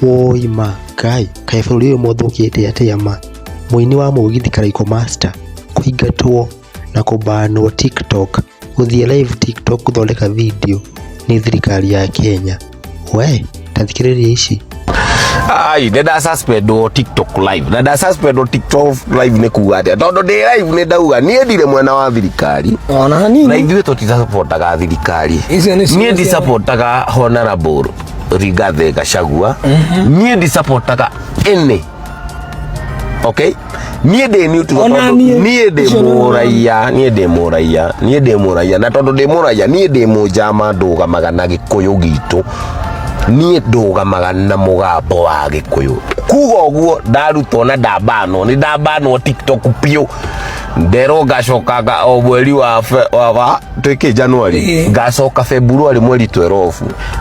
Woi ma kai bũrũri ũyũ mũthũkĩte atĩa ma. Mũini wa mũgithi Karaiko Master kũingatwo na kũbanwo TikTok, gũthiĩ live TikTok gũthondeka video nĩ thirikari ya Kenya. We tathikĩrĩria ici. Ai nenda suspendwo TikTok live. Nenda suspendwo TikTok live nĩ kuga atĩa? Tondũ ndĩ live nĩ ndauga niĩ ndirĩ mwena wa thirikari. Ona hanini. Na ithuĩ tũtisupportaga thirikari. Niĩ ndisupportaga Honorable Rigathi Gachagua. Niĩ ndisupportaga any. Okay? Niĩ ndĩ neutral tondũ niĩ ndĩ mũraiya na tondũ ndĩ mũraiya niĩ ndĩ mũnjama ndũgamaga na Gĩkũyũ gitu. Niĩ ndũgamaga na mũgambo wa Gĩkũyũ. Kuga ũguo ndarutwo na ndabanwo, nĩ ndabanwo TikTok piũ. Ndero ngacoka o mweri wa twĩke January, ngacoka February mweri 12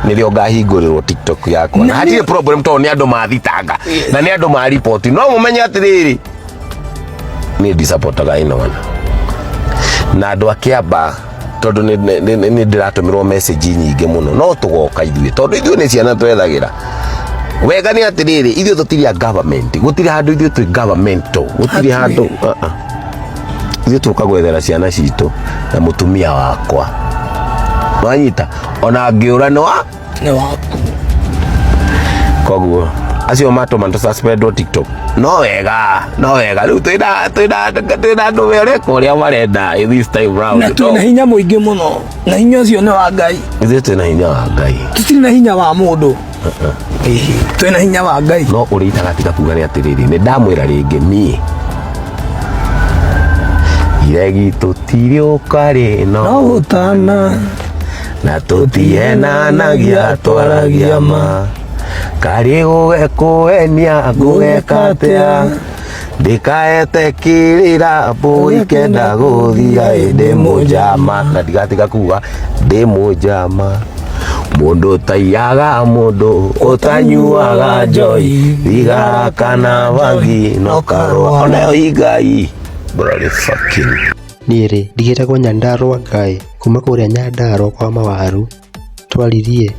nĩrĩo ngahingũrĩrwo TikTok yakwa. Na hatirĩ problem tondũ nĩ andũ mathitanga na nĩ andũ ma report. No mũmenye atĩrĩrĩ, niĩ ndisupportaga anyone. Na andũ a Kĩamba tondũ nĩ ndĩratũmĩrwo message nyingĩ mũno, no tũgoka ithuĩ tondũ ithuĩ nĩ ciana twethagĩra. Wega nĩ atĩrĩrĩ, ithuĩ tũtirĩ a government, gũtirĩ handũ ithuĩ twĩ governmental, gũtirĩ handũ ithuĩ tũka gwethera ciana citũ na mũtumia wakwa. Wanyita ona ngĩũra nĩ waku. Koguo acio matũma tũsuspendwo TikTok. No wega rĩu twĩna andũ mereka ũrĩa marenda this time round. Na twĩna hinya mũingĩ mũno, na hinya ũcio nĩ wa Ngai. Ithuĩ twĩna hinya wa Ngai, tũtirĩ na hinya wa mũndũ. Twĩna hinya wa Ngai. No ũrĩitaga tiga kuga nĩ atĩrĩrĩ, nĩ ndamwĩra rĩngĩ niĩ iregi tũtirĩũka rĩ no gũtana na tũtihenanagia twaragia ma. Karĩ gũgekũenia ngũgeka atĩa, ndĩkaetekĩrĩra mbũi kenda gũthia ndĩ mũnjama. Na ndigatiga kuga ndĩ mũnjama. Mũndũ taiyaga mũndũ ũtanyuaga njohi, thigara kana bangi no karũa onayo Ngai. Bloody fucking. Niĩ rĩ ndigĩtagwo Nyandarua Ngai kuma kũrĩa Nyandarua kwa Mawaru. Twaririe